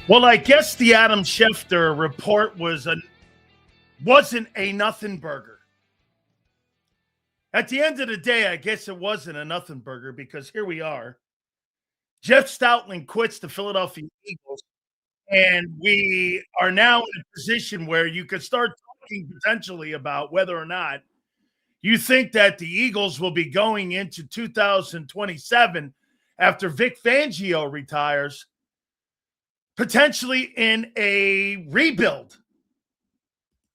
Well, I guess the Adam Schefter report wasn't a nothing burger. At the end of the day, I guess it wasn't a nothing burger because here we are. Jeff Stoutland quits the Philadelphia Eagles, and we are now in a position where you could start talking potentially about whether or not you think that the Eagles will be going into 2027 after Vic Fangio retires, potentially in a rebuild.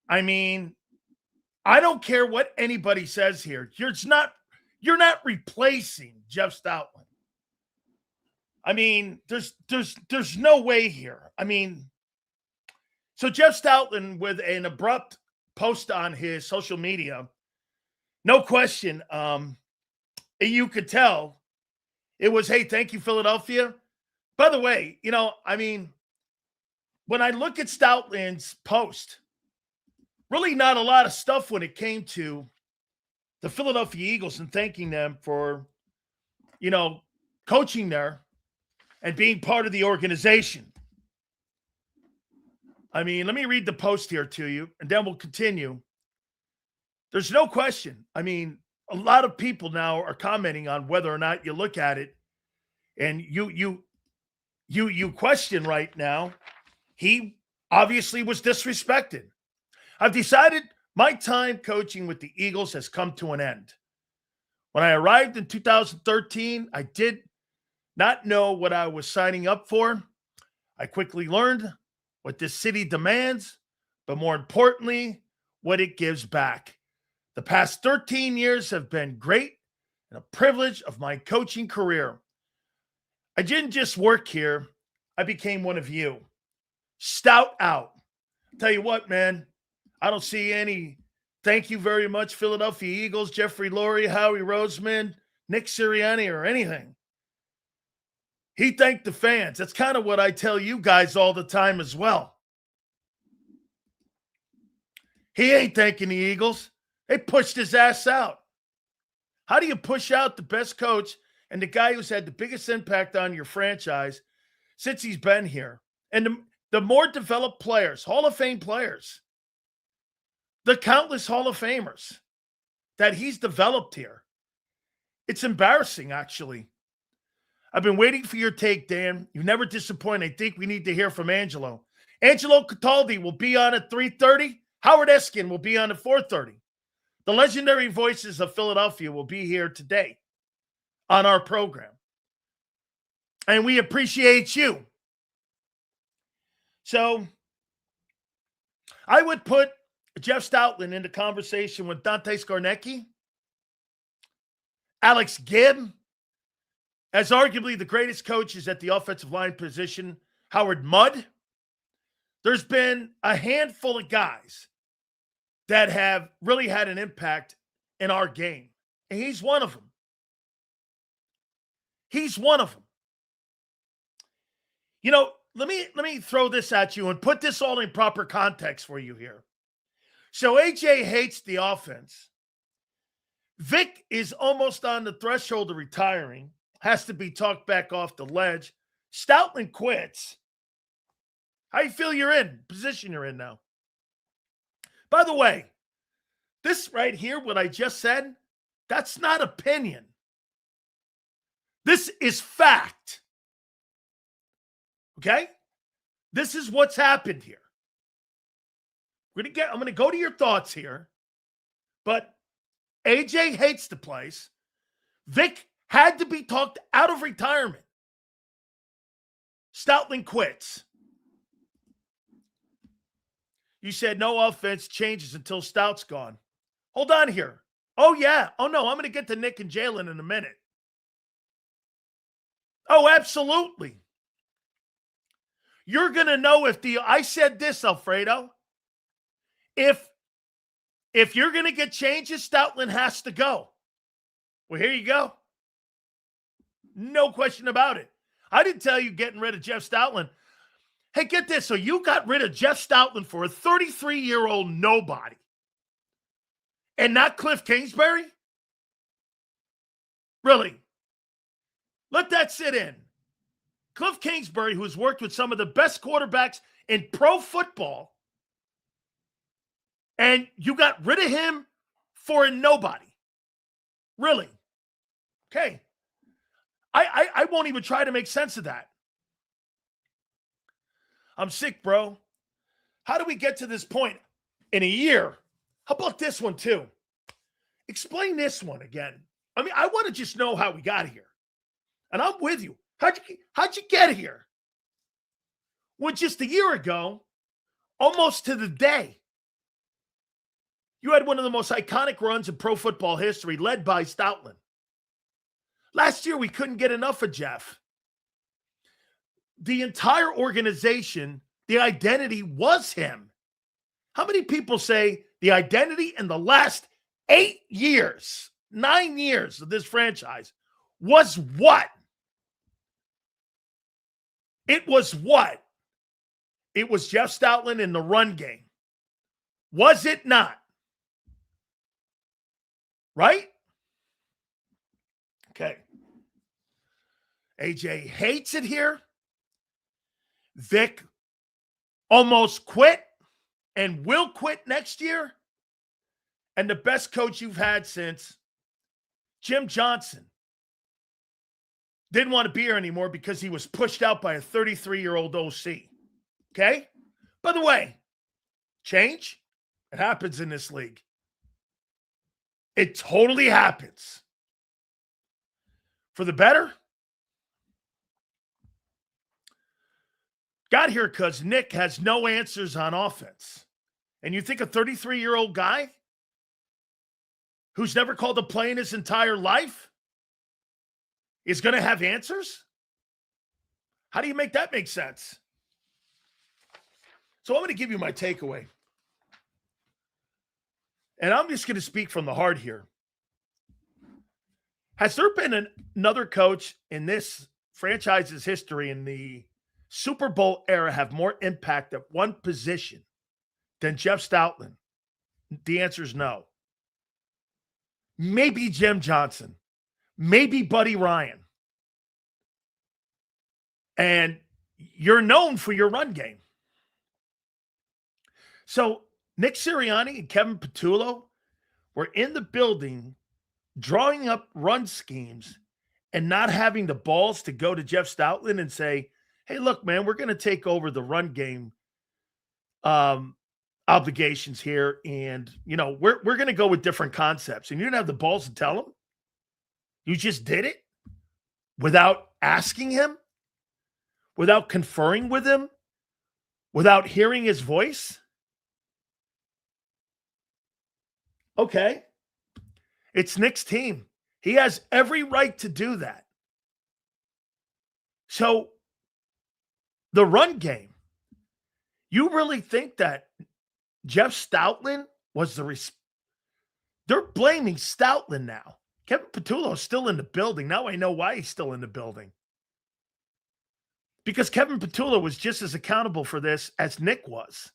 I mean, I don't care what anybody says here. You're not replacing Jeff Stoutland. I mean, there's no way here. I mean, so Jeff Stoutland with an abrupt post on his social media, no question, you could tell it was, hey, thank you, Philadelphia. By the way, I mean, when I look at Stoutland's post, really not a lot of stuff when it came to the Philadelphia Eagles and thanking them for, coaching there and being part of the organization. I mean, let me read the post here to you, and then we'll continue. There's no question. I mean, a lot of people now are commenting on whether or not you look at it, and you question right now. He obviously was disrespected. I've decided my time coaching with the Eagles has come to an end. When I arrived in 2013, I did not know what I was signing up for. I quickly learned what this city demands, but more importantly, what it gives back. The past 13 years have been great and a privilege of my coaching career. I didn't just work here. I became one of you. Stout out. Tell you what, man, I don't see any thank you very much, Philadelphia Eagles, Jeffrey Lurie, Howie Roseman, Nick Sirianni, or anything. He thanked the fans. That's kind of what I tell you guys all the time as well. He ain't thanking the Eagles. They pushed his ass out. How do you push out the best coach and the guy who's had the biggest impact on your franchise since he's been here? And the more developed players, Hall of Fame players, the countless Hall of Famers that he's developed here. It's embarrassing, actually. I've been waiting for your take, Dan. You never disappoint. I think we need to hear from Angelo. Angelo Cataldi will be on at 3:30. Howard Eskin will be on at 4:30. The legendary voices of Philadelphia will be here today on our program. And we appreciate you. So I would put Jeff Stoutland into conversation with Dante Scarnecchia, Alex Gibb, as arguably the greatest coaches at the offensive line position, Howard Mudd. There's been a handful of guys that have really had an impact in our game. And he's one of them. He's one of them. Let me throw this at you and put this all in proper context for you here. So AJ hates the offense. Vic is almost on the threshold of retiring. Has to be talked back off the ledge. Stoutland quits. How you feel position you're in now? By the way, this right here, what I just said, that's not opinion. This is fact. Okay? This is what's happened here. I'm going to go to your thoughts here, but AJ hates the place. Vic had to be talked out of retirement. Stoutland quits. You said no offense changes until Stout's gone. Hold on here. Oh, yeah. Oh, no, I'm going to get to Nick and Jalen in a minute. Oh, absolutely. You're going to know I said this, Alfredo. If you're going to get changes, Stoutland has to go. Well, here you go. No question about it. I didn't tell you getting rid of Jeff Stoutland. Hey, get this. So you got rid of Jeff Stoutland for a 33-year-old nobody and not Cliff Kingsbury? Really? Let that sit in. Cliff Kingsbury, who's worked with some of the best quarterbacks in pro football, and you got rid of him for a nobody. Really? Okay. I won't even try to make sense of that. I'm sick, bro. How do we get to this point in a year? How about this one, too? Explain this one again. I mean, I want to just know how we got here. And I'm with you. How'd you get here? Well, just a year ago, almost to the day, you had one of the most iconic runs in pro football history, led by Stoutland. Last year, we couldn't get enough of Jeff. The entire organization, the identity was him. How many people say the identity in the last 8 years, 9 years of this franchise was what? It was what? It was Jeff Stoutland in the run game. Was it not? Right? Okay. AJ hates it here. Vic almost quit and will quit next year. And the best coach you've had since Jim Johnson didn't want to be here anymore because he was pushed out by a 33-year-old OC. Okay? By the way, change, it happens in this league. It totally happens. For the better? Got here because Nick has no answers on offense. And you think a 33-year-old guy who's never called a play in his entire life is going to have answers? How do you make that make sense? So I'm going to give you my takeaway. And I'm just going to speak from the heart here. Has there been another coach in this franchise's history in the Super Bowl era have more impact at one position than Jeff Stoutland? The answer is no. Maybe Jim Johnson. Maybe Buddy Ryan. And you're known for your run game. So Nick Sirianni and Kevin Patullo were in the building drawing up run schemes and not having the balls to go to Jeff Stoutland and say, hey, look, man, we're going to take over the run game obligations here. And, you know, we're going to go with different concepts. And you didn't have the balls to tell him. You just did it without asking him, without conferring with him, without hearing his voice. Okay. It's Nick's team. He has every right to do that. So the run game, you really think that Jeff Stoutland was they're blaming Stoutland now. Kevin Patullo is still in the building. Now I know why he's still in the building. Because Kevin Patullo was just as accountable for this as Nick was.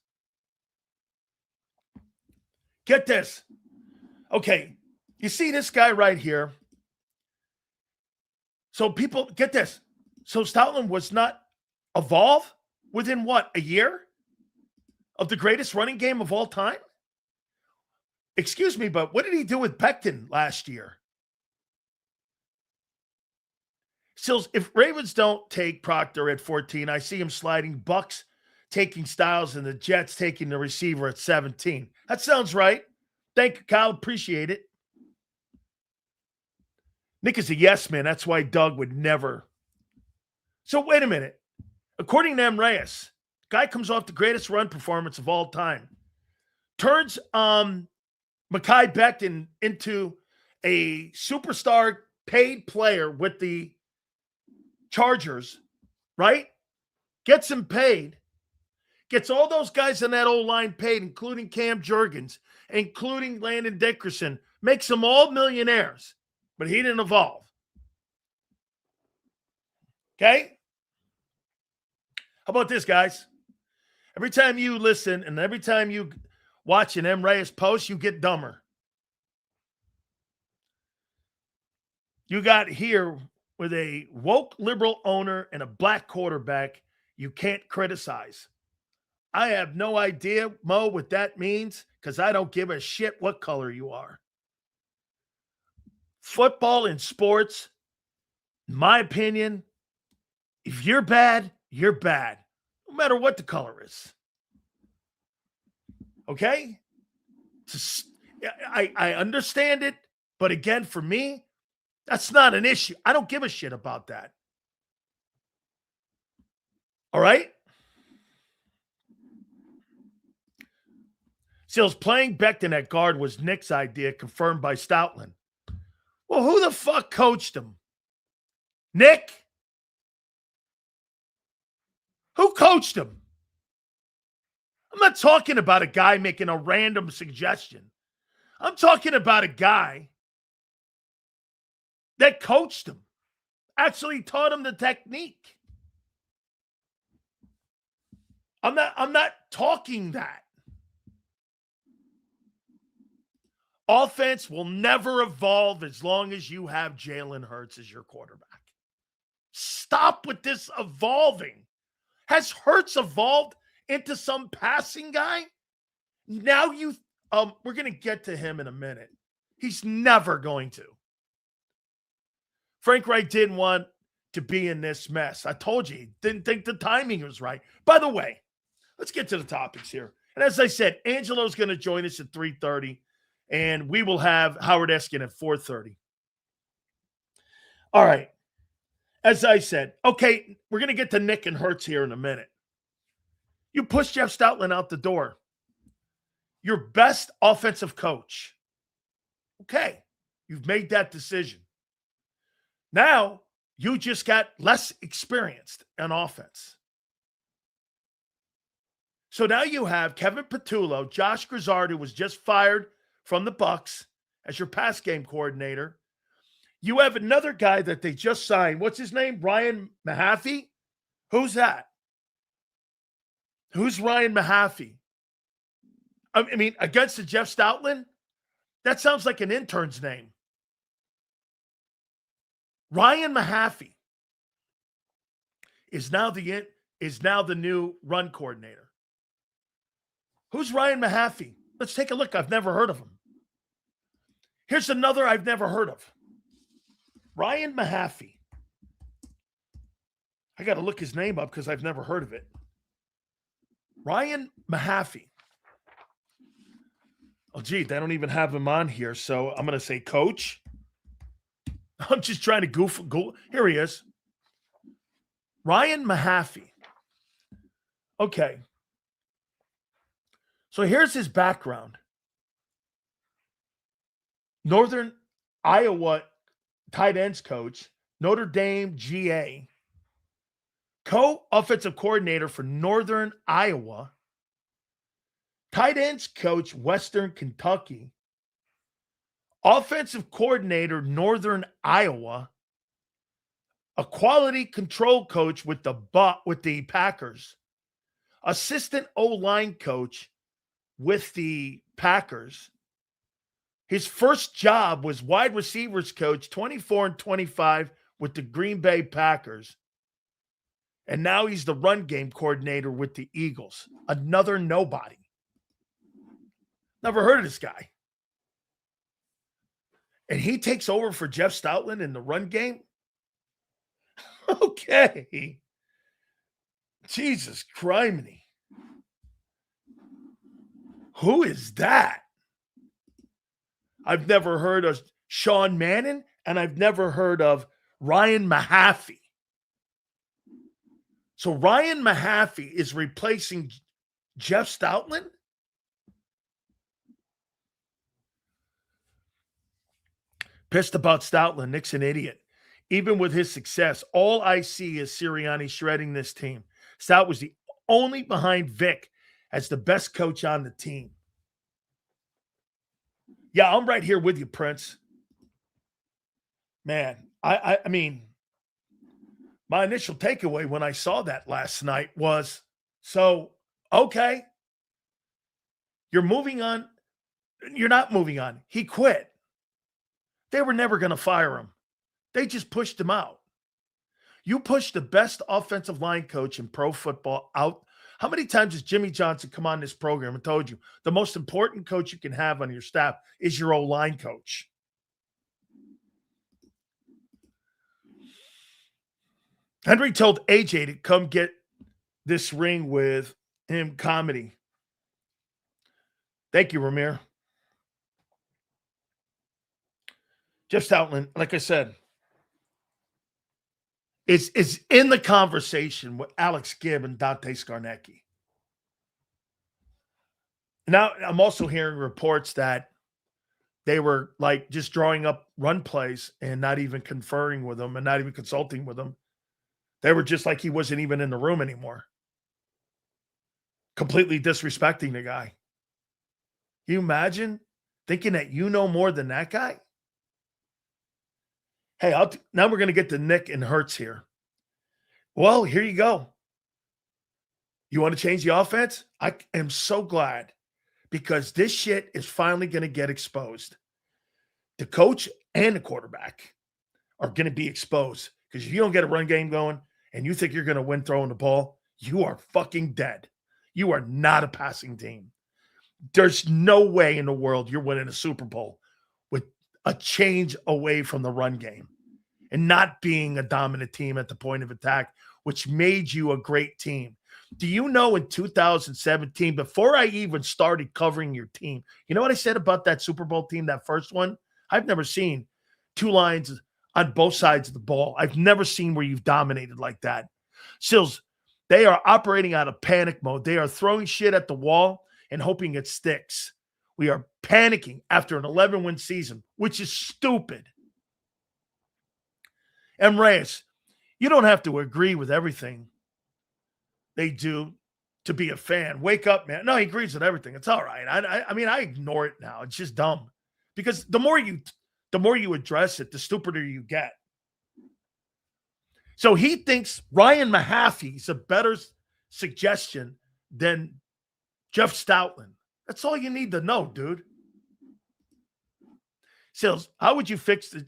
Get this. Okay, you see this guy right here. So people, get this. So Stoutland was not evolved within what, a year of the greatest running game of all time? Excuse me, but what did he do with Becton last year? Sills, if Ravens don't take Proctor at 14, I see him sliding Bucks taking Styles and the Jets taking the receiver at 17. That sounds right. Thank you, Kyle. Appreciate it. Nick is a yes man. That's why Doug would never. So wait a minute. According to M. Reyes, guy comes off the greatest run performance of all time. Turns Mekhi Becton into a superstar paid player with the Chargers, right? Gets him paid. Gets all those guys in that old line paid, including Cam Jurgens, including Landon Dickerson. Makes them all millionaires. But he didn't evolve. Okay? How about this, guys? Every time you listen and every time you watch an M. Reyes post, you get dumber. You got here with a woke liberal owner and a black quarterback, you can't criticize. I have no idea, Mo, what that means because I don't give a shit what color you are. Football and sports, in my opinion, if you're bad, you're bad, no matter what the color is. Okay? I understand it, but again, for me, that's not an issue. I don't give a shit about that. All right? Seals playing Becton at guard was Nick's idea, confirmed by Stoutland. Well, who the fuck coached him? Nick? Who coached him? I'm not talking about a guy making a random suggestion. I'm talking about a guy that coached him, actually taught him the technique. I'm not talking that. Offense will never evolve as long as you have Jalen Hurts as your quarterback. Stop with this evolving. Has Hurts evolved into some passing guy? Now we're going to get to him in a minute. He's never going to. Frank Reich didn't want to be in this mess. I told you, he didn't think the timing was right. By the way, let's get to the topics here. And as I said, Angelo's going to join us at 3:30, and we will have Howard Eskin at 4:30. All right. As I said, okay, we're going to get to Nick and Hurts here in a minute. You push Jeff Stoutland out the door. Your best offensive coach. Okay, you've made that decision. Now, you just got less experienced in offense. So now you have Kevin Patullo, Josh Grizzard, who was just fired from the Bucs as your pass game coordinator. You have another guy that they just signed. What's his name? Ryan Mahaffey? Who's that? Who's Ryan Mahaffey? I mean, against the Jeff Stoutland? That sounds like an intern's name. Ryan Mahaffey is now the new run coordinator. Who's Ryan Mahaffey? Let's take a look. I've never heard of him. Here's another I've never heard of. Ryan Mahaffey. I got to look his name up because I've never heard of it. Ryan Mahaffey. Oh, gee, they don't even have him on here, so I'm going to say coach. I'm just trying to go. Here he is. Ryan Mahaffey. Okay. So here's his background. Northern Iowa tight ends coach, Notre Dame GA, co-offensive coordinator for Northern Iowa, tight ends coach, Western Kentucky, offensive coordinator, Northern Iowa, a quality control coach with the Packers, assistant O-line coach with the Packers. His first job was wide receivers coach, 24 and 25 with the Green Bay Packers. And now he's the run game coordinator with the Eagles. Another nobody. Never heard of this guy. And he takes over for Jeff Stoutland in the run game? Okay. Jesus criminy. Who is that? I've never heard of Sean Mannon, and I've never heard of Ryan Mahaffey. So Ryan Mahaffey is replacing Jeff Stoutland? Pissed about Stoutland. Nick's an idiot. Even with his success, all I see is Sirianni shredding this team. Stout was the only behind Vic as the best coach on the team. Yeah, I'm right here with you, Prince. Man, I mean, my initial takeaway when I saw that last night was, so, okay, you're moving on. You're not moving on. He quit. They were never going to fire him. They just pushed him out. You push the best offensive line coach in pro football out. How many times has Jimmy Johnson come on this program and told you the most important coach you can have on your staff is your O-line coach? Henry told AJ to come get this ring with him comedy. Thank you, Ramir. Jeff Stoutland, like I said, is in the conversation with Alex Gibb and Dante Scarnecchia. Now, I'm also hearing reports that they were like just drawing up run plays and not even conferring with them and not even consulting with them. They were just like he wasn't even in the room anymore. Completely disrespecting the guy. Can you imagine thinking that you know more than that guy? Hey, now we're going to get to Nick and Hurts here. Well, here you go. You want to change the offense? I am so glad because this shit is finally going to get exposed. The coach and the quarterback are going to be exposed because if you don't get a run game going and you think you're going to win throwing the ball, you are fucking dead. You are not a passing team. There's no way in the world you're winning a Super Bowl with a change away from the run game and not being a dominant team at the point of attack, which made you a great team. Do you know in 2017, before I even started covering your team, you know what I said about that Super Bowl team, that first one? I've never seen two lines on both sides of the ball. I've never seen where you've dominated like that. Sills, they are operating out of panic mode. They are throwing shit at the wall and hoping it sticks. We are panicking after an 11-win season, which is stupid. M. Reyes, you don't have to agree with everything they do to be a fan. Wake up, man. No, he agrees with everything. It's all right. I mean, I ignore it now. It's just dumb. Because the more you address it, the stupider you get. So he thinks Ryan Mahaffey's a better suggestion than Jeff Stoutland. That's all you need to know, dude. Sills, how would you fix the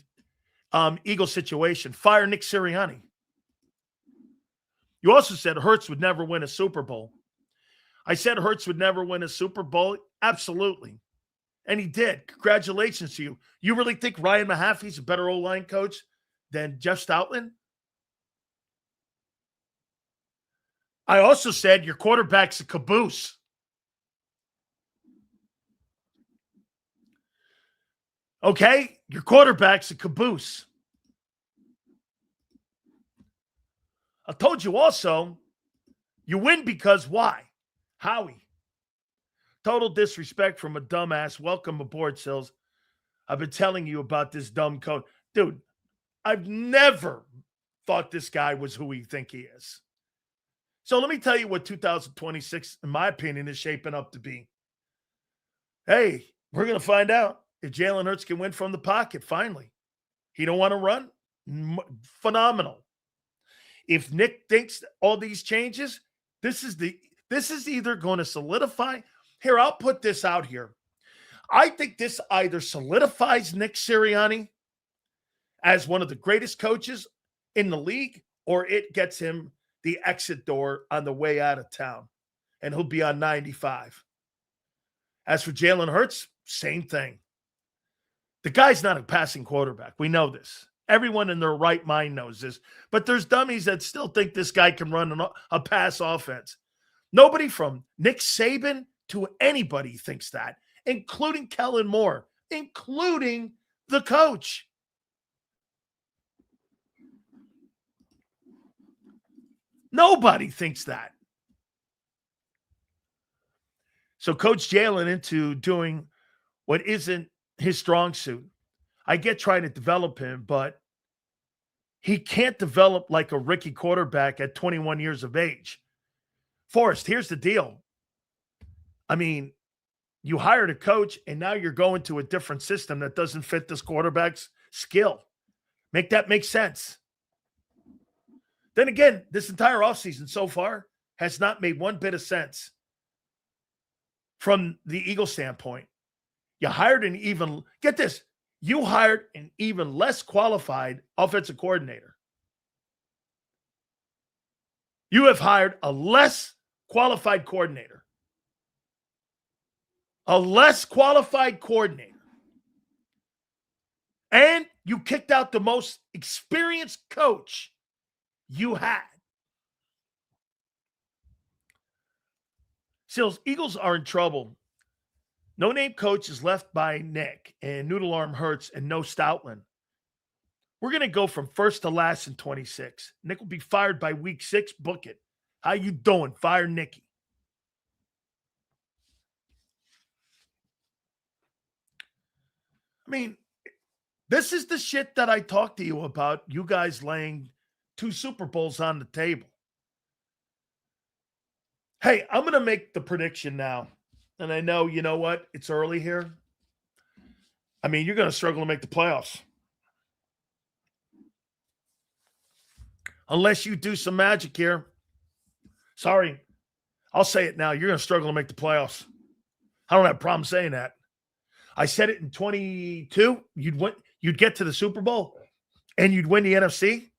Eagles situation? Fire Nick Sirianni. You also said Hurts would never win a Super Bowl. I said Hurts would never win a Super Bowl. Absolutely. And he did. Congratulations to you. You really think Ryan Mahaffey's a better O-line coach than Jeff Stoutland? I also said your quarterback's a caboose. Okay? Your quarterback's a caboose. I told you also, you win because why? Howie. Total disrespect from a dumbass. Welcome aboard, Sills. I've been telling you about this dumb coach. Dude, I've never thought this guy was who we think he is. So let me tell you what 2026, in my opinion, is shaping up to be. Hey, we're going to find out if Jalen Hurts can win from the pocket, finally. He don't want to run? Phenomenal. If Nick thinks all these changes, this is either going to solidify. Here, I'll put this out here. I think this either solidifies Nick Sirianni as one of the greatest coaches in the league, or it gets him the exit door on the way out of town, and he'll be on 95. As for Jalen Hurts, same thing. The guy's not a passing quarterback. We know this. Everyone in their right mind knows this. But there's dummies that still think this guy can run a pass offense. Nobody from Nick Saban to anybody thinks that, including Kellen Moore, including the coach. Nobody thinks that. So Coach Jalen into doing what isn't his strong suit. I get trying to develop him, but he can't develop like a rookie quarterback at 21 years of age. Forrest, here's the deal. I mean, you hired a coach, and now you're going to a different system that doesn't fit this quarterback's skill. Make that make sense. Then again, this entire offseason so far has not made one bit of sense from the Eagles standpoint. You hired you hired an even less qualified offensive coordinator. You have hired a less qualified coordinator. A less qualified coordinator. And you kicked out the most experienced coach you had. Sills, Eagles are in trouble. No-name coach is left by Nick, and Noodle Arm Hurts, and no Stoutland. We're going to go from first to last in 26. Nick will be fired by week 6. Book it. How you doing? Fire Nicky. I mean, this is the shit that I talked to you about, you guys laying 2 Super Bowls on the table. Hey, I'm going to make the prediction now. And I know, you know what? It's early here. I mean, you're going to struggle to make the playoffs. Unless you do some magic here. Sorry. I'll say it now. You're going to struggle to make the playoffs. I don't have a problem saying that. I said it in 22. You'd get to the Super Bowl and you'd win the NFC.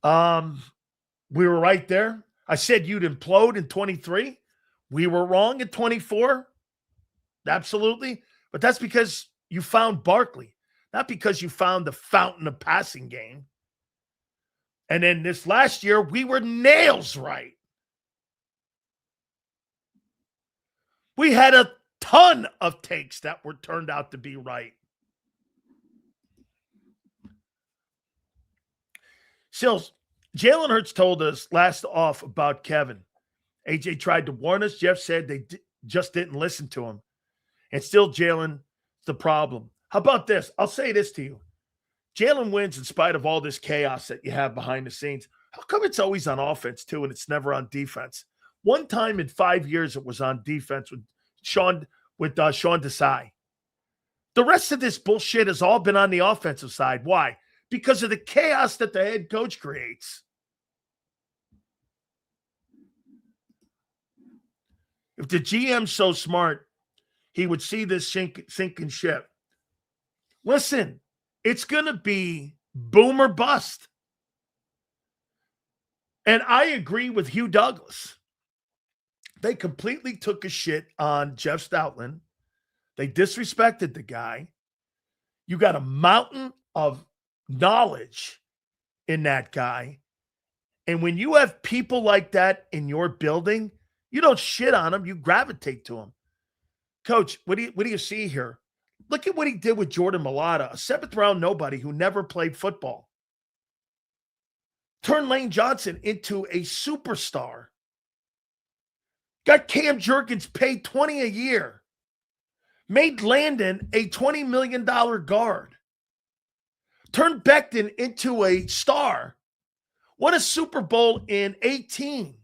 We were right there. I said you'd implode in 23. We were wrong at 24. Absolutely. But that's because you found Barkley, not because you found the fountain of passing game. And then this last year, we were nails right. We had a ton of takes that were turned out to be right. Sills, Jalen Hurts told us last off about Kevin. AJ tried to warn us. Jeff said they just didn't listen to him. And still, Jalen's the problem. How about this? I'll say this to you. Jalen wins in spite of all this chaos that you have behind the scenes. How come it's always on offense, too, and it's never on defense? One time in 5 years, it was on defense with Sean Desai. The rest of this bullshit has all been on the offensive side. Why? Because of the chaos that the head coach creates. If the GM's so smart, he would see this sinking ship. Listen, it's going to be boom or bust. And I agree with Hugh Douglas. They completely took a shit on Jeff Stoutland. They disrespected the guy. You got a mountain of knowledge in that guy. And when you have people like that in your building, you don't shit on them. You gravitate to them. Coach, what do you see here? Look at what he did with Jordan Mailata, a 7th-round nobody who never played football. Turned Lane Johnson into a superstar. Got Cam Jerkins paid $20 a year. Made Landon a $20 million guard. Turned Becton into a star. Won a Super Bowl in 18.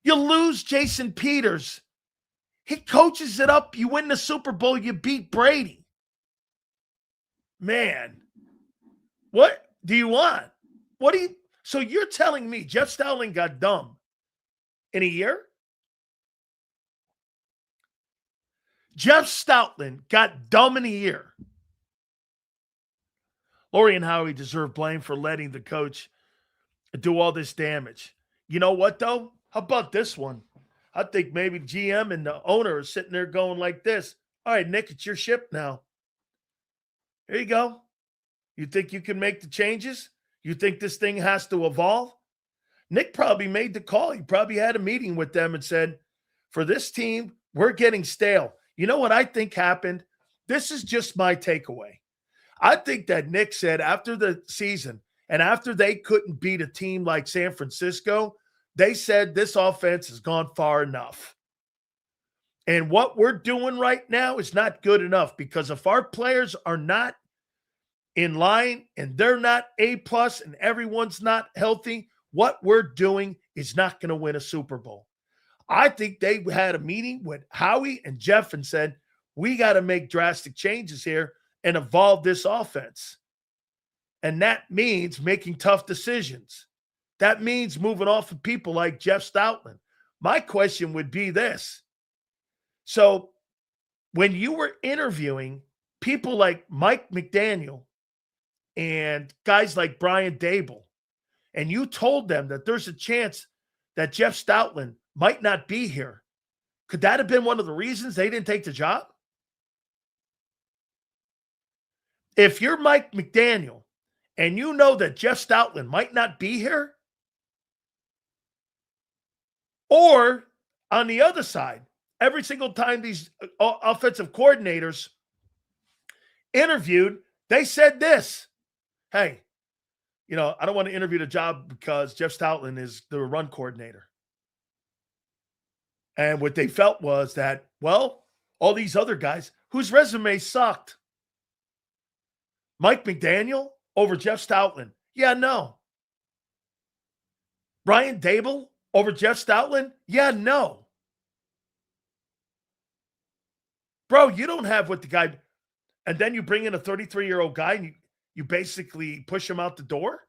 You lose Jason Peters. He coaches it up. You win the Super Bowl. You beat Brady. Man, what do you want? So you're telling me Jeff Stoutland got dumb in a year? Jeff Stoutland got dumb in a year. Lurie and Howie deserve blame for letting the coach do all this damage. You know what, though? How about this one? I think maybe GM and the owner are sitting there going like this. All right, Nick, it's your ship now. Here you go. You think you can make the changes? You think this thing has to evolve? Nick probably made the call. He probably had a meeting with them and said, for this team, we're getting stale. You know what I think happened? This is just my takeaway. I think that Nick said after the season and after they couldn't beat a team like San Francisco, they said this offense has gone far enough. And what we're doing right now is not good enough because if our players are not in line and they're not A+ and everyone's not healthy, what we're doing is not going to win a Super Bowl. I think they had a meeting with Howie and Jeff and said, we got to make drastic changes here and evolve this offense. And that means making tough decisions. That means moving off of people like Jeff Stoutland. My question would be this. So when you were interviewing people like Mike McDaniel and guys like Brian Dable and you told them that there's a chance that Jeff Stoutland might not be here, could that have been one of the reasons they didn't take the job? If you're Mike McDaniel and you know that Jeff Stoutland might not be here, or on the other side, every single time these offensive coordinators interviewed, they said this: hey, I don't want to interview the job because Jeff Stoutland is the run coordinator. And what they felt was that, well, all these other guys whose resumes sucked. Mike McDaniel over Jeff Stoutland. Yeah, no. Brian Daboll over Jeff Stoutland? Yeah, no. Bro, you don't have what the guy, and then you bring in a 33-year-old guy and you basically push him out the door?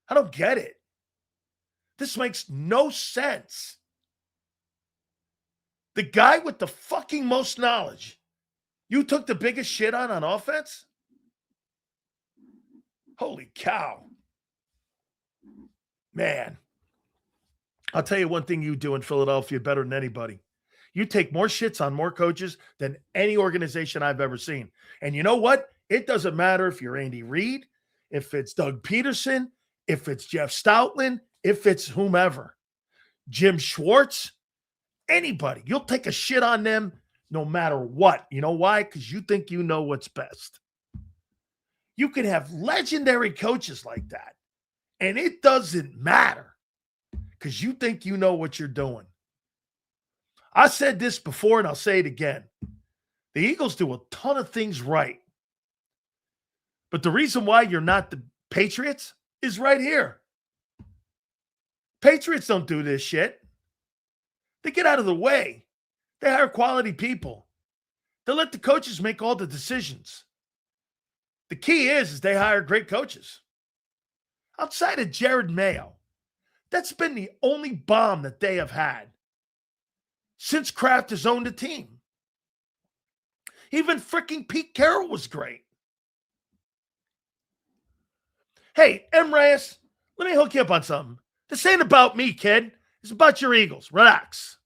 I don't get it. This makes no sense. The guy with the fucking most knowledge, you took the biggest shit on offense? Holy cow. Man, I'll tell you one thing you do in Philadelphia better than anybody. You take more shits on more coaches than any organization I've ever seen. And you know what? It doesn't matter if you're Andy Reid, if it's Doug Peterson, if it's Jeff Stoutland, if it's whomever. Jim Schwartz, anybody. You'll take a shit on them no matter what. You know why? Because you think you know what's best. You can have legendary coaches like that, and it doesn't matter because you think you know what you're doing. I said this before, and I'll say it again. The Eagles do a ton of things right. But the reason why you're not the Patriots is right here. Patriots don't do this shit. They get out of the way. They hire quality people. They let the coaches make all the decisions. The key is they hire great coaches. Outside of Jared Mayo, that's been the only bomb that they have had since Kraft has owned the team. Even freaking Pete Carroll was great. Hey, M. Reyes, let me hook you up on something. This ain't about me, kid. It's about your Eagles. Relax.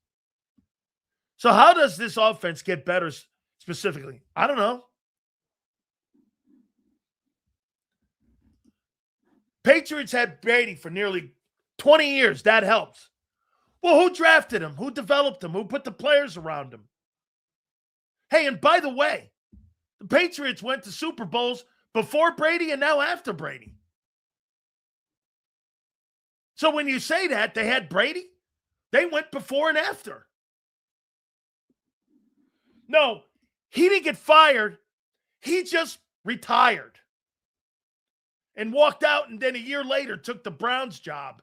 So how does this offense get better specifically? I don't know. Patriots had Brady for nearly 20 years. That helps. Well, who drafted him? Who developed him? Who put the players around him? Hey, and by the way, the Patriots went to Super Bowls before Brady and now after Brady. So when you say that they had Brady, they went before and after. No, he didn't get fired. He just retired and walked out, and then a year later took the Browns job.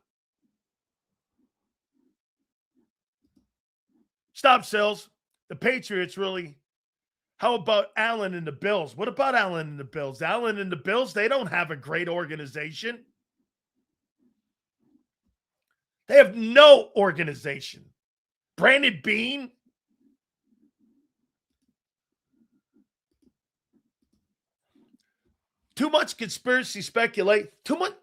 Stop, Sills. The Patriots really. How about Allen and the Bills? What about Allen and the Bills? Allen and the Bills, they don't have a great organization. They have no organization. Brandon Beane. Too much conspiracy speculate. Too much.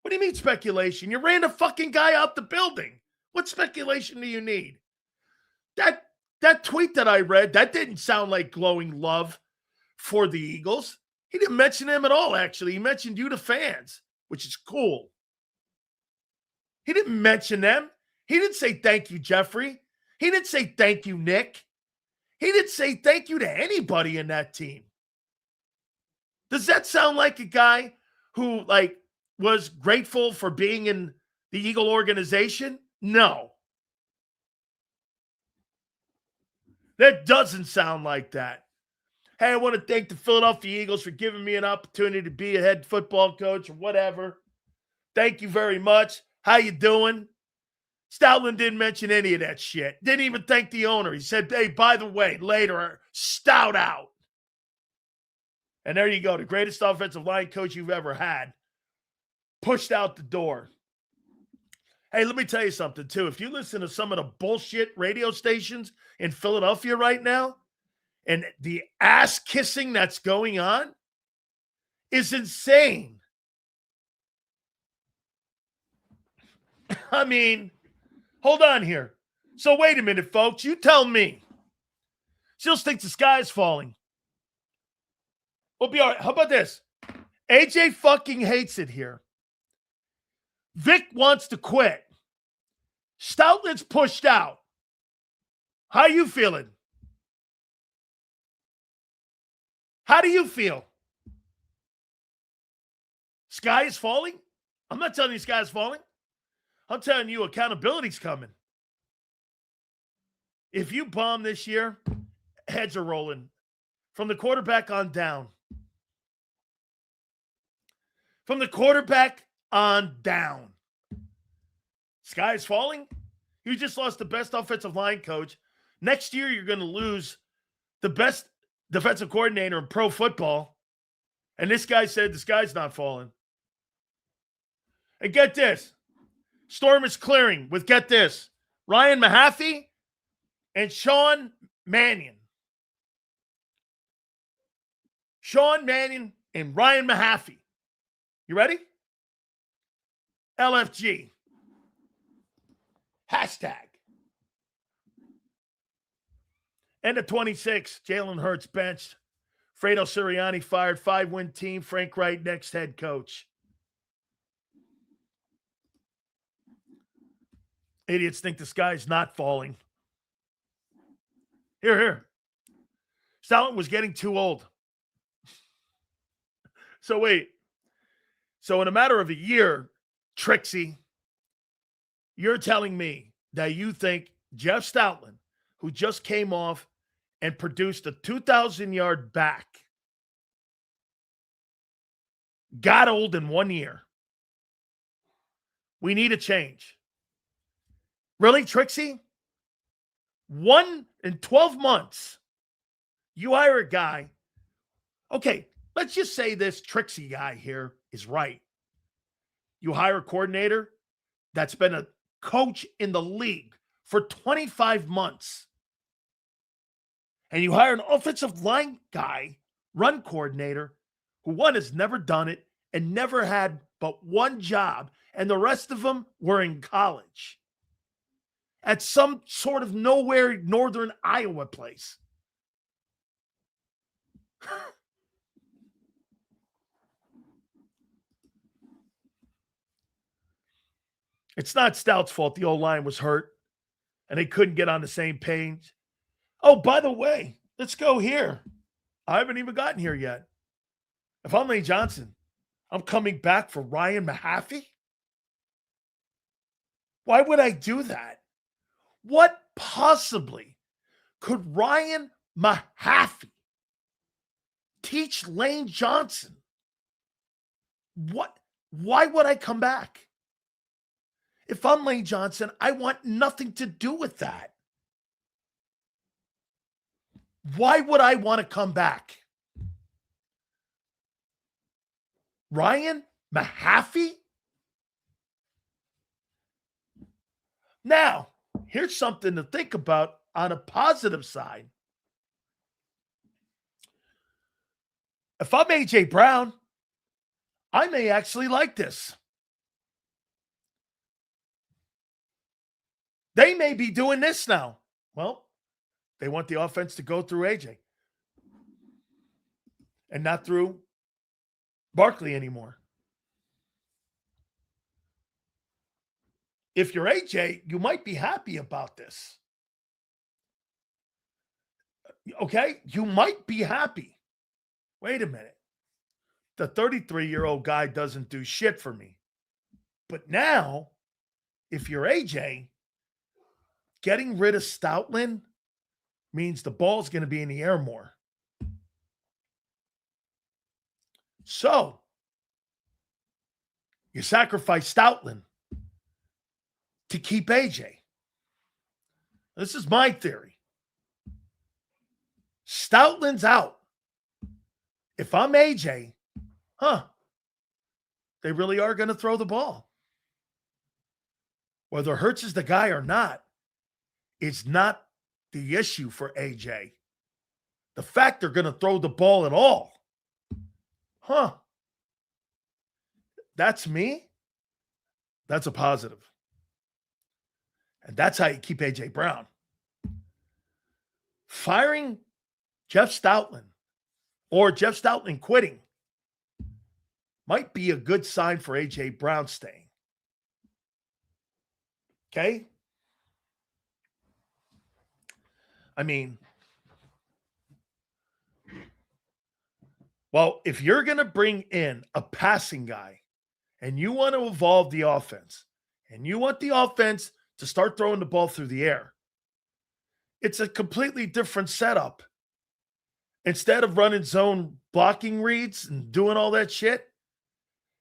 What do you mean speculation? You ran a fucking guy out the building. What speculation do you need? That tweet that I read, that didn't sound like glowing love for the Eagles. He didn't mention them at all, actually. He mentioned you, the fans, which is cool. He didn't mention them. He didn't say thank you, Jeffrey. He didn't say thank you, Nick. He didn't say thank you to anybody in that team. Does that sound like a guy who, was grateful for being in the Eagle organization? No. That doesn't sound like that. Hey, I want to thank the Philadelphia Eagles for giving me an opportunity to be a head football coach or whatever. Thank you very much. How you doing? Stoutland didn't mention any of that shit. Didn't even thank the owner. He said, hey, by the way, later, Stout out. And there you go. The greatest offensive line coach you've ever had. Pushed out the door. Hey, let me tell you something, too. If you listen to some of the bullshit radio stations in Philadelphia right now, and the ass kissing that's going on is insane. I mean, hold on here. So wait a minute, folks. You tell me. Still think the sky is falling. We'll be all right. How about this? AJ fucking hates it here. Vic wants to quit. Stoutland's pushed out. How you feeling? How do you feel? Sky is falling? I'm not telling you sky is falling. I'm telling you accountability's coming. If you bomb this year, heads are rolling. From the quarterback on down. From the quarterback on down. Sky is falling? You just lost the best offensive line coach. Next year, you're going to lose the best defensive coordinator in pro football. And this guy said the sky's not falling. And get this. Storm is clearing with, get this, Ryan Mahaffey and Sean Mannion. Sean Mannion and Ryan Mahaffey. You ready? LFG. Hashtag. End of 26. Jalen Hurts benched. Fredo Sirianni fired. 5-win team. Frank Wright next head coach. Idiots think the sky's not falling. Here. Stoutland was getting too old. So wait. So in a matter of a year, Trixie, you're telling me that you think Jeff Stoutland, who just came off and produced a 2,000-yard back, got old in 1 year. We need a change. Really, Trixie? 1 in 12 months, you hire a guy. Okay, let's just say this Trixie guy here is right. You hire a coordinator that's been a coach in the league for 25 months. And you hire an offensive line guy, run coordinator, who one has never done it and never had but one job, and the rest of them were in college at some sort of nowhere northern Iowa place. It's not Stout's fault the O-line was hurt and they couldn't get on the same page. Oh, by the way, let's go here. I haven't even gotten here yet. If I'm Lane Johnson, I'm coming back for Ryan Mahaffey? Why would I do that? What possibly could Ryan Mahaffey teach Lane Johnson? What? Why would I come back? If I'm Lane Johnson, I want nothing to do with that. Why would I want to come back? Ryan Mahaffey? Now, here's something to think about on a positive side. If I'm A.J. Brown, I may actually like this. They may be doing this now. Well, they want the offense to go through AJ and not through Barkley anymore. If you're AJ, you might be happy about this. Okay? You might be happy. Wait a minute. The 33-year-old guy doesn't do shit for me. But now, if you're AJ, getting rid of Stoutland means the ball's going to be in the air more. So, you sacrifice Stoutland to keep AJ. This is my theory. Stoutland's out. If I'm AJ, they really are going to throw the ball. Whether Hurts is the guy or not, it's not the issue for AJ. The fact they're going to throw the ball at all. That's me. That's a positive. And that's how you keep A.J. Brown. Firing Jeff Stoutland or Jeff Stoutland quitting might be a good sign for A.J. Brown staying. Okay? I mean, well, if you're going to bring in a passing guy and you want to evolve the offense and you want the offense to start throwing the ball through the air, it's a completely different setup. Instead of running zone blocking reads and doing all that shit,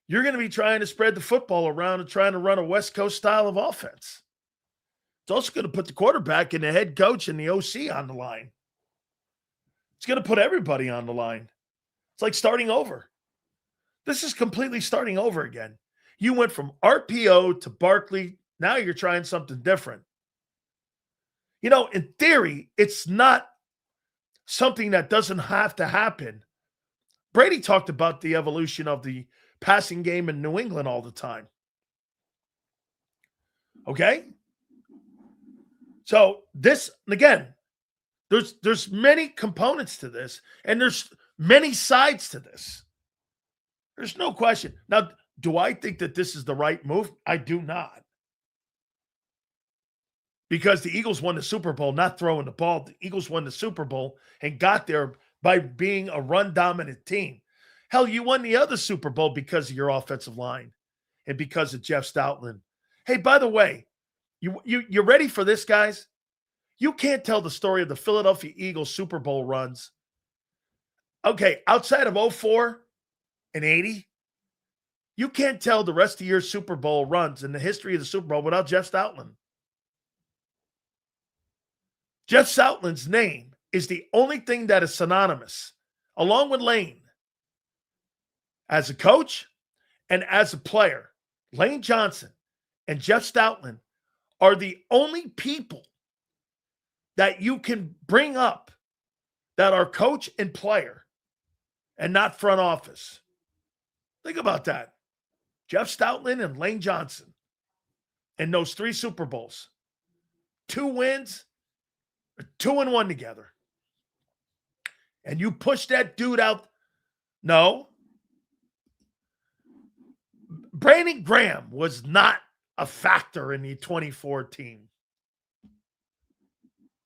you're going to be trying to spread the football around and trying to run a West Coast style of offense. It's also going to put the quarterback and the head coach and the OC on the line. It's going to put everybody on the line. It's like starting over. This is completely starting over again. You went from RPO to Barkley. Now you're trying something different. You know, in theory, it's not something that doesn't have to happen. Brady talked about the evolution of the passing game in New England all the time. Okay? So this, again, there's many components to this, and there's many sides to this. There's no question. Now, do I think that this is the right move? I do not. Because the Eagles won the Super Bowl not throwing the ball. The Eagles won the Super Bowl and got there by being a run-dominant team. Hell, you won the other Super Bowl because of your offensive line and because of Jeff Stoutland. Hey, by the way, you ready for this, guys? You can't tell the story of the Philadelphia Eagles Super Bowl runs. Okay, outside of 04 and 80, you can't tell the rest of your Super Bowl runs in the history of the Super Bowl without Jeff Stoutland. Jeff Stoutland's name is the only thing that is synonymous, along with Lane, as a coach and as a player. Lane Johnson and Jeff Stoutland are the only people that you can bring up that are coach and player and not front office. Think about that. Jeff Stoutland and Lane Johnson in those 3 Super Bowls. 2 wins, 2-1 together. And you push that dude out. No. Brandon Graham was not a factor in the 2014.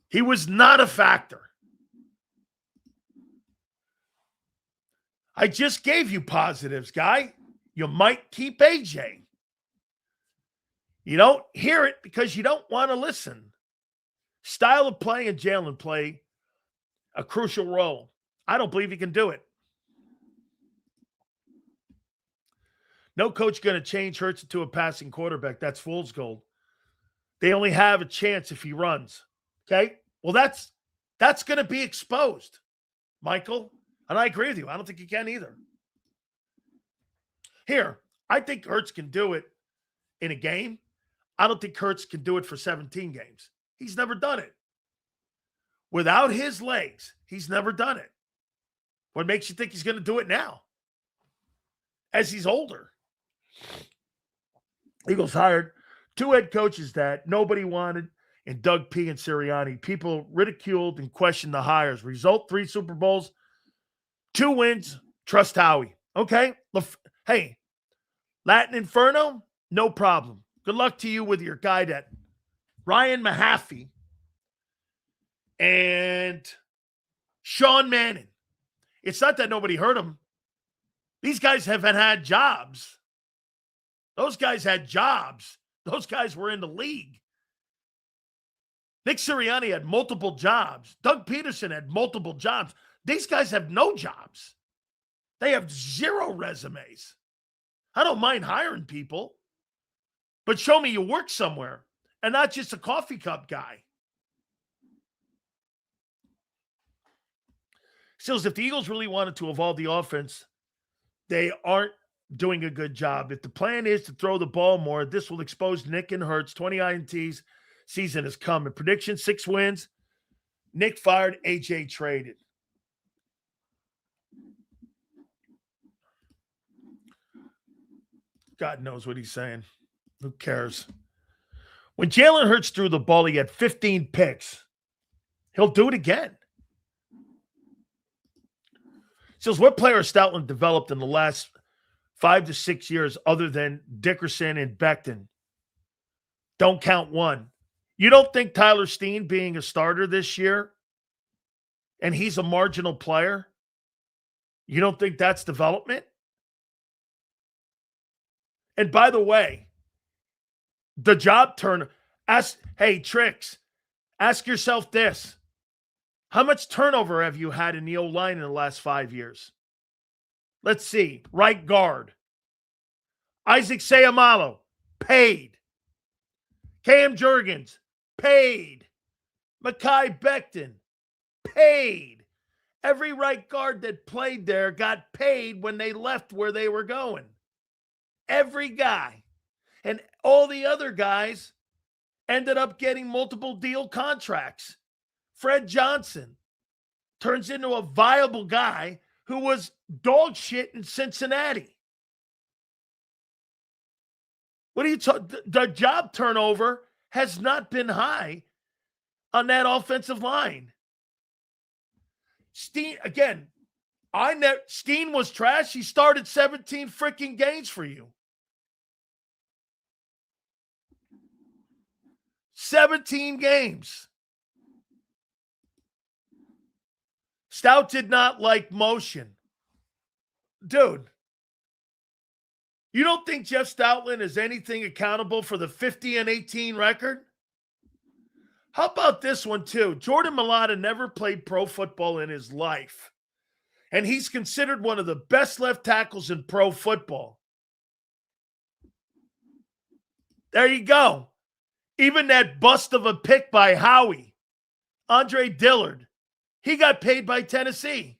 He was not a factor. I just gave you positives, guy. You might keep AJ. You don't hear it because you don't want to listen. Style of play and Jalen play a crucial role. I don't believe he can do it. No coach going to change Hurts into a passing quarterback. That's fool's gold. They only have a chance if he runs. Okay? Well, that's going to be exposed, Michael. And I agree with you. I don't think he can either. Here, I think Hurts can do it in a game. I don't think Hurts can do it for 17 games. He's never done it. Without his legs, he's never done it. What makes you think he's going to do it now? As he's older. Eagles hired 2 head coaches that nobody wanted in Doug P. and Sirianni. People ridiculed and questioned the hires. Result, 3 Super Bowls, 2 wins, trust Howie. Okay? Hey, Latin Inferno, no problem. Good luck to you with your guy that Ryan Mahaffey and Sean Manning. It's not that nobody heard them. These guys haven't had jobs. Those guys had jobs. Those guys were in the league. Nick Sirianni had multiple jobs. Doug Peterson had multiple jobs. These guys have no jobs. They have 0 resumes. I don't mind hiring people, but show me you work somewhere and not just a coffee cup guy. Stills, if the Eagles really wanted to evolve the offense, they aren't doing a good job. If the plan is to throw the ball more, this will expose Nick and Hurts. 20 INTs. Season is coming. Prediction, 6 wins. Nick fired, AJ traded. God knows what he's saying. Who cares? When Jalen Hurts threw the ball, he had 15 picks. He'll do it again. Says, what player has Stoutland developed in the last 5 to 6 years other than Dickerson and Becton? Don't count one. You don't think Tyler Steen being a starter this year, and he's a marginal player, you don't think that's development? And by the way, the job turn, hey, Tricks, ask yourself this. How much turnover have you had in the O-line in the last 5 years? Let's see. Right guard. Isaac Seumalo, paid. Cam Jurgens, paid. Mekhi Becton, paid. Every right guard that played there got paid when they left where they were going. Every guy. And all the other guys ended up getting multiple deal contracts. Fred Johnson turns into a viable guy who was dog shit in Cincinnati. What are you talking? The job turnover has not been high on that offensive line. Steen, again, Steen was trash. He started 17 freaking games for you. 17 games. Stout did not like motion. Dude, you don't think Jeff Stoutland is anything accountable for the 50-18 record? How about this one, too? Jordan Mailata never played pro football in his life, and he's considered one of the best left tackles in pro football. There you go. Even that bust of a pick by Howie, Andre Dillard, he got paid by Tennessee.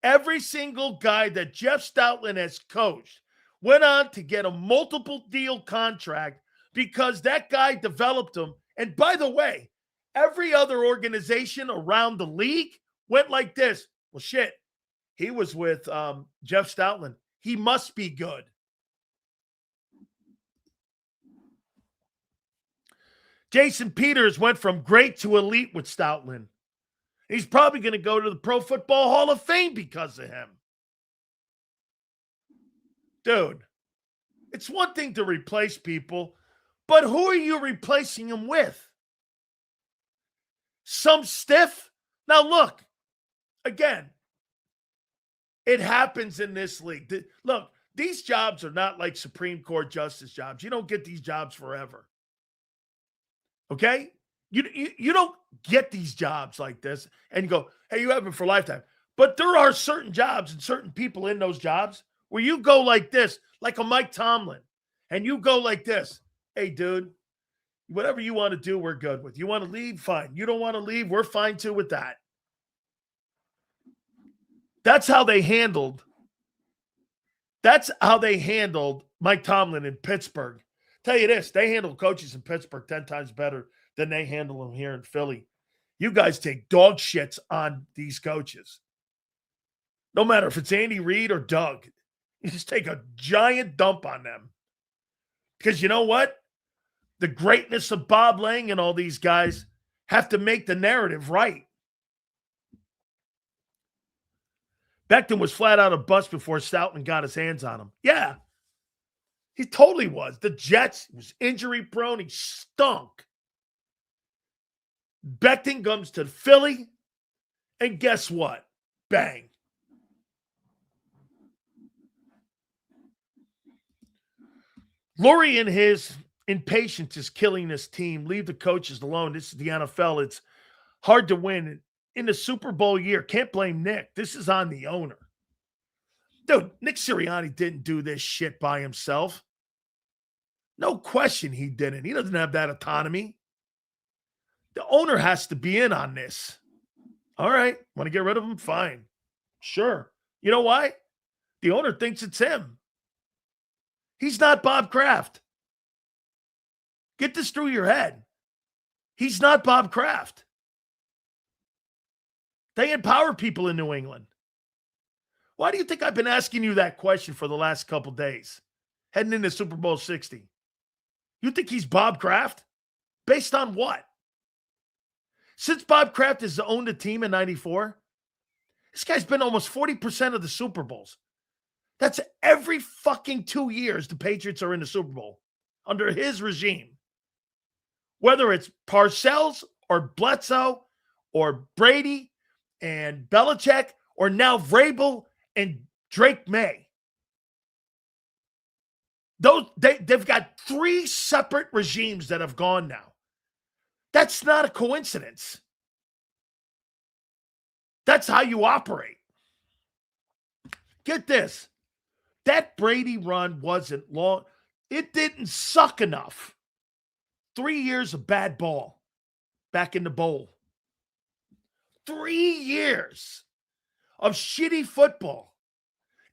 Every single guy that Jeff Stoutland has coached went on to get a multiple deal contract because that guy developed them. And by the way, every other organization around the league went like this. Well, shit, he was with Jeff Stoutland. He must be good. Jason Peters went from great to elite with Stoutland. He's probably going to go to the Pro Football Hall of Fame because of him. Dude, it's one thing to replace people, but who are you replacing them with? Some stiff? Now look, again, it happens in this league. Look, these jobs are not like Supreme Court justice jobs. You don't get these jobs forever. Okay? You don't get these jobs like this and go, hey, you have them for a lifetime. But there are certain jobs and certain people in those jobs where you go like this, like a Mike Tomlin, and you go like this. Hey, dude, whatever you want to do, we're good with. You want to leave? Fine. You don't want to leave? We're fine too with that. That's how they handled Mike Tomlin in Pittsburgh. Tell you this, they handle coaches in Pittsburgh 10 times better than they handle them here in Philly. You guys take dog shits on these coaches. No matter if it's Andy Reid or Doug. You just take a giant dump on them. Because you know what? The greatness of Bob Lang and all these guys have to make the narrative right. Becton was flat out a bust before Stoutland got his hands on him. Yeah. He totally was. The Jets was injury prone. He stunk. Becton comes to Philly, and guess what? Bang. Lurie and his impatience is killing this team. Leave the coaches alone. This is the NFL. It's hard to win in the Super Bowl year. Can't blame Nick. This is on the owner. Dude, Nick Sirianni didn't do this shit by himself. No question he didn't. He doesn't have that autonomy. The owner has to be in on this. All right. Want to get rid of him? Fine. Sure. You know why? The owner thinks it's him. He's not Bob Kraft. Get this through your head. He's not Bob Kraft. They empower people in New England. Why do you think I've been asking you that question for the last couple days? Heading into Super Bowl 60. You think he's Bob Kraft? Based on what? Since Bob Kraft has owned the team in 94, this guy's been almost 40% of the Super Bowls. That's every fucking 2 years the Patriots are in the Super Bowl under his regime. Whether it's Parcells or Bledsoe or Brady and Belichick or now Vrabel and Drake May. They've got 3 separate regimes that have gone now. That's not a coincidence. That's how you operate. Get this. That Brady run wasn't long. It didn't suck enough. 3 years of bad ball back in the bowl. 3 years of shitty football.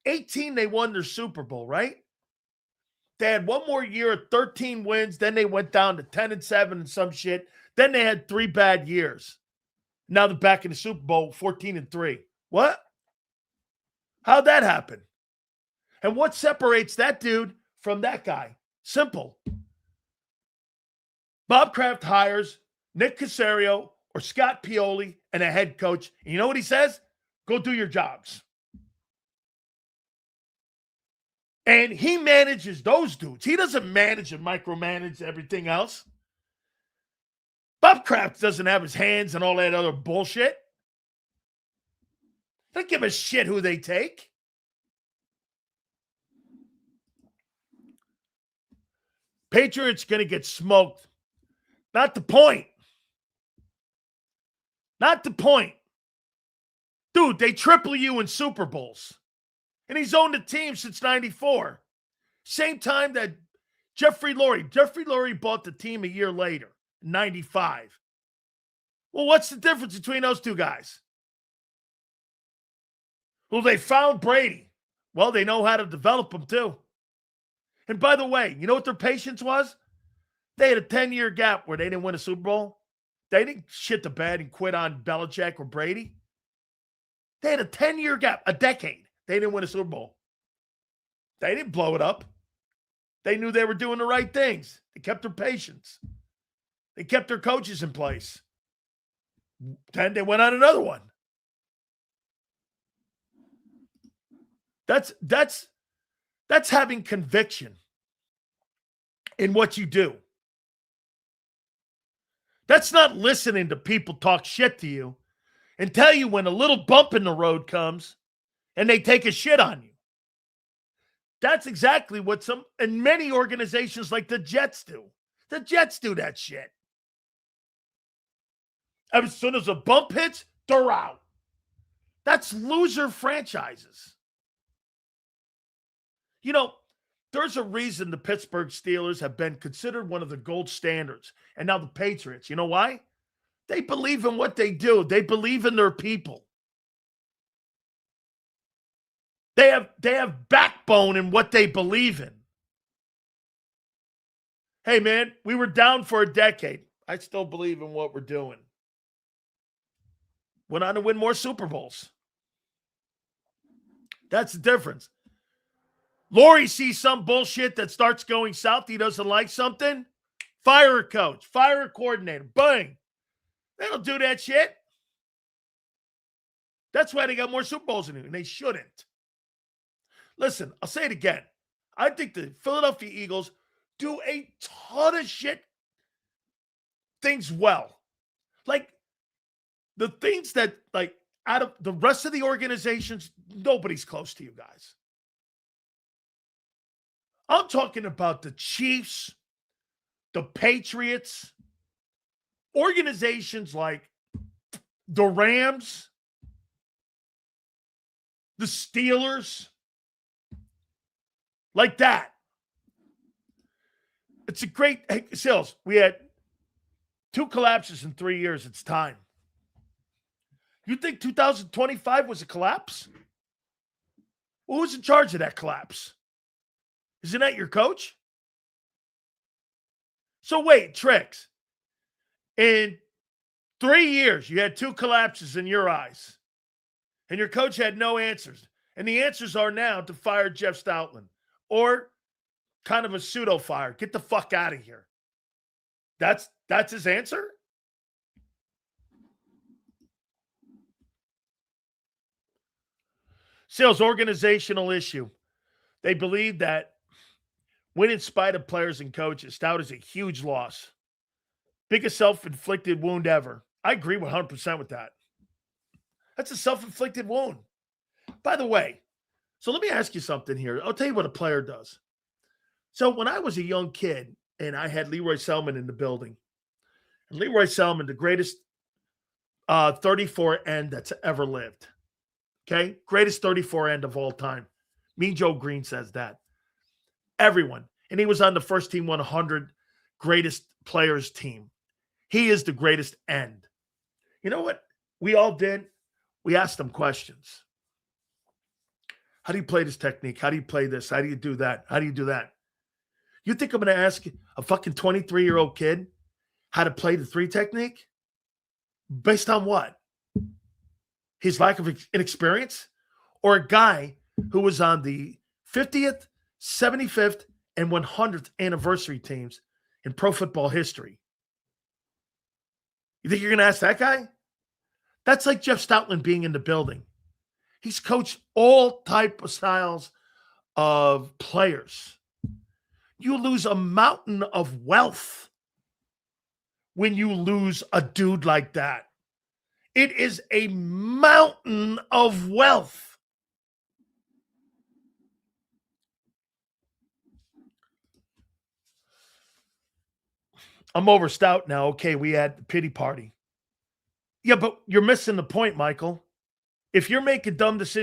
18, they won their Super Bowl, right? They had one more year of 13 wins. Then they went down to 10-7 and some shit. Then they had 3 bad years. Now they're back in the Super Bowl, 14-3. What? How'd that happen? And what separates that dude from that guy? Simple. Bob Kraft hires Nick Caserio or Scott Pioli and a head coach. And you know what he says? Go do your jobs. And he manages those dudes. He doesn't manage and micromanage everything else. Bob Kraft doesn't have his hands and all that other bullshit. Don't give a shit who they take. Patriots going to get smoked. Not the point. Not the point. Dude, they triple you in Super Bowls. And he's owned the team since 94. Same time that Jeffrey Lurie bought the team a year later, 95. Well, what's the difference between those two guys? Well, they found Brady. Well, they know how to develop him too. And by the way, you know what their patience was? They had a 10-year gap where they didn't win a Super Bowl. They didn't shit the bed and quit on Belichick or Brady. They had a 10-year gap, a decade. They didn't win a Super Bowl. They didn't blow it up. They knew they were doing the right things. They kept their patience. They kept their coaches in place. Then they went on another one. That's having conviction in what you do. That's not listening to people talk shit to you and tell you when a little bump in the road comes and they take a shit on you. That's exactly what and many organizations like the Jets do. The Jets do that shit. As soon as a bump hits, they're out. That's loser franchises. You know, there's a reason the Pittsburgh Steelers have been considered one of the gold standards. And now the Patriots. You know why? They believe in what they do. They believe in their people. They have backbone in what they believe in. Hey, man, we were down for a decade. I still believe in what we're doing. Went on to win more Super Bowls. That's the difference. Lurie sees some bullshit that starts going south. He doesn't like something. Fire a coach. Fire a coordinator. Bang. They don't do that shit. That's why they got more Super Bowls than you, and they shouldn't. Listen, I'll say it again. I think the Philadelphia Eagles do a ton of shit things well. Like, the things that, like, out of the rest of the organizations, nobody's close to you guys. I'm talking about the Chiefs, the Patriots, organizations like the Rams, the Steelers, like that. It's a great, hey, Sills, we had 2 collapses in 3 years. It's time. You think 2025 was a collapse? Who was in charge of that collapse? Isn't that your coach? So wait, Tricks. In 3 years, you had 2 collapses in your eyes. And your coach had no answers. And the answers are now to fire Jeff Stoutland or kind of a pseudo fire. Get the fuck out of here. That's his answer? Sales organizational issue. They believe that win in spite of players and coaches. Stout is a huge loss. Biggest self-inflicted wound ever. I agree 100% with that. That's a self-inflicted wound. By the way, so let me ask you something here. I'll tell you what a player does. So when I was a young kid and I had Leroy Selman in the building, and Leroy Selman, the greatest 34 end that's ever lived. Okay? Greatest 34 end of all time. Mean Joe Green says that. Everyone. And he was on the first team 100 greatest players team. He is the greatest end. You know what we all did? We asked him questions. How do you play this technique? How do you play this? How do you do that? How do you do that? You think I'm going to ask a fucking 23-year-old kid how to play the 3 technique? Based on what? His lack of inexperience? Or a guy who was on the 50th, 75th, and 100th anniversary teams in pro football history? You think you're going to ask that guy? That's like Jeff Stoutland being in the building. He's coached all type of styles of players. You lose a mountain of wealth when you lose a dude like that. It is a mountain of wealth. I'm over Stout now. Okay, we had the pity party. Yeah, but you're missing the point, Michael. If you're making dumb decisions,